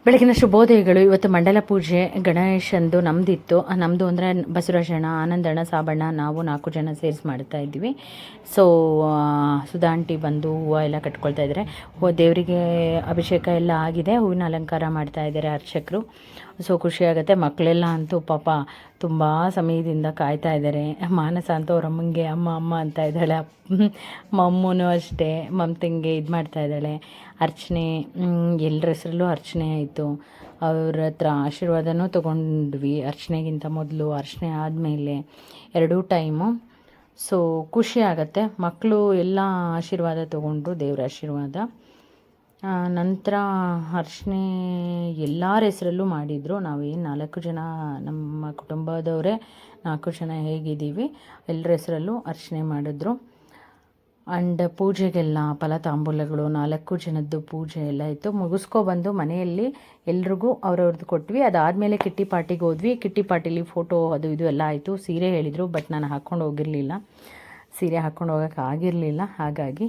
ಬೆಳಗಿನ ಶುಭೋದಯಗಳು. ಇವತ್ತು ಮಂಡಲ ಪೂಜೆ ಗಣೇಶಂದು ನಮ್ಮದಿತ್ತು. ನಮ್ಮದು ಅಂದರೆ ಬಸವರಾಜಣ್ಣ, ಆನಂದಣ್ಣ, ಸಾಬಣ್ಣ, ನಾವು 4 ಜನ ಸೇರಿಸಿ ಮಾಡ್ತಾ ಇದ್ವಿ. ಸೊ ಸುಧಾ ಆಂಟಿ ಬಂದು ಹೂವು ಎಲ್ಲ ಕಟ್ಕೊಳ್ತಾ ಇದ್ದಾರೆ. ದೇವರಿಗೆ ಅಭಿಷೇಕ ಎಲ್ಲ ಆಗಿದೆ, ಹೂವಿನ ಅಲಂಕಾರ ಮಾಡ್ತಾ ಇದ್ದಾರೆ ಅರ್ಚಕರು. ಸೊ ಖುಷಿಯಾಗುತ್ತೆ. ಮಕ್ಕಳೆಲ್ಲ ಅಂತೂ ಪಾಪ ತುಂಬ ಸಮಯದಿಂದ ಕಾಯ್ತಾ ಇದ್ದಾರೆ. ಮಾನಸ ಅಂತೂ ಅವ್ರ ಅಮ್ಮಂಗೆ ಅಮ್ಮ ಅಮ್ಮ ಅಂತ ಇದ್ದಾಳೆ. ಮಮ್ಮನೂ ಅಷ್ಟೇ ಮಮತಂಗೆ ಇದು ಮಾಡ್ತಾ ಇದ್ದಾಳೆ. ಅರ್ಚನೆ ಎಲ್ಲರ ಹೆಸರಲ್ಲೂ ಅರ್ಚನೆ ಆಯಿತು. ಅವ್ರ ಹತ್ರ ಆಶೀರ್ವಾದನೂ ತೊಗೊಂಡ್ವಿ. ಅರ್ಚನೆಗಿಂತ ಮೊದಲು, ಅರ್ಚನೆ ಆದಮೇಲೆ 2 ಟೈಮು. ಸೊ ಖುಷಿ ಆಗುತ್ತೆ. ಮಕ್ಕಳು ಎಲ್ಲ ಆಶೀರ್ವಾದ ತೊಗೊಂಡ್ರು, ದೇವ್ರ ಆಶೀರ್ವಾದ. ನಂತರ ಅರ್ಚನೆ ಎಲ್ಲರ ಹೆಸರಲ್ಲೂ ಮಾಡಿದರು. ನಾವೇನು 4 ಜನ ನಮ್ಮ ಕುಟುಂಬದವರೇ 4 ಜನ ಹೇಗಿದ್ದೀವಿ ಎಲ್ಲರ ಹೆಸರಲ್ಲೂ ಅರ್ಚನೆ ಮಾಡಿದ್ರು. ಆ್ಯಂಡ್ ಪೂಜೆಗೆಲ್ಲ ಫಲತಾಂಬೂಲಗಳು 4 ಜನದ್ದು ಪೂಜೆ ಎಲ್ಲ ಇತ್ತು. ಮುಗಿಸ್ಕೊಬಂದು ಮನೆಯಲ್ಲಿ ಎಲ್ರಿಗೂ ಅವ್ರವ್ರದ್ದು ಕೊಟ್ವಿ. ಅದಾದಮೇಲೆ ಕಿಟ್ಟಿ ಪಾರ್ಟಿಗೆ ಹೋದ್ವಿ. ಕಿಟ್ಟಿ ಪಾರ್ಟಿಲಿ ಫೋಟೋ ಅದು ಇದು ಎಲ್ಲ ಆಯಿತು. ಸೀರೆ ಹೇಳಿದರು, ಬಟ್ ನಾನು ಹಾಕ್ಕೊಂಡು ಹೋಗಿರಲಿಲ್ಲ. ಸೀರೆ ಹಾಕ್ಕೊಂಡು ಹೋಗೋಕ್ಕೆ ಆಗಿರಲಿಲ್ಲ. ಹಾಗಾಗಿ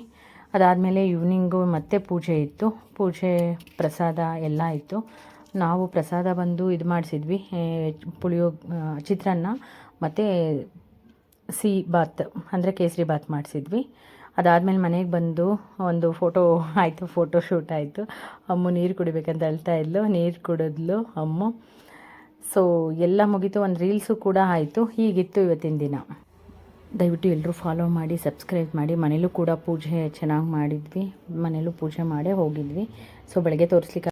ಅದಾದಮೇಲೆ ಈವ್ನಿಂಗು ಮತ್ತೆ ಪೂಜೆ ಇತ್ತು. ಪೂಜೆ ಪ್ರಸಾದ ಎಲ್ಲ ಇತ್ತು. ನಾವು ಪ್ರಸಾದ ಬಂದು ಇದು ಮಾಡಿಸಿದ್ವಿ, ಚಿತ್ರಾನ್ನ ಮತ್ತು ಸಿಹಿ ಬಾತ್ ಅಂದರೆ ಕೇಸರಿ ಬಾತ್ ಮಾಡಿಸಿದ್ವಿ. ಅದಾದಮೇಲೆ ಮನೆಗೆ ಬಂದು ಒಂದು ಫೋಟೋ ಆಯಿತು, ಫೋಟೋ ಶೂಟ್ ಆಯಿತು. ಅಮ್ಮು ನೀರು ಕುಡಿಬೇಕಂತ ಹೇಳ್ತಾ ಇದ್ಲು, ನೀರು ಕುಡಿದ್ಲು ಅಮ್ಮು. ಸೊ ಎಲ್ಲ ಮುಗೀತು. ಒಂದು ರೀಲ್ಸು ಕೂಡ ಆಯಿತು. ಹೀಗಿತ್ತು ಇವತ್ತಿನ ದಿನ. ದಯವಿಟ್ಟು ಎಲ್ಲರೂ ಫಾಲೋ ಮಾಡಿ, ಸಬ್ಸ್ಕ್ರೈಬ್ ಮಾಡಿ. ಮನೇಲೂ ಕೂಡ ಪೂಜೆ ಚೆನ್ನಾಗಿ ಮಾಡಿದ್ವಿ. ಮನೇಲೂ ಪೂಜೆ ಮಾಡೇ ಹೋಗಿದ್ವಿ. ಸೊ ಬೆಳಗ್ಗೆ ತೋರಿಸ್ಲಿಕ್ಕೆ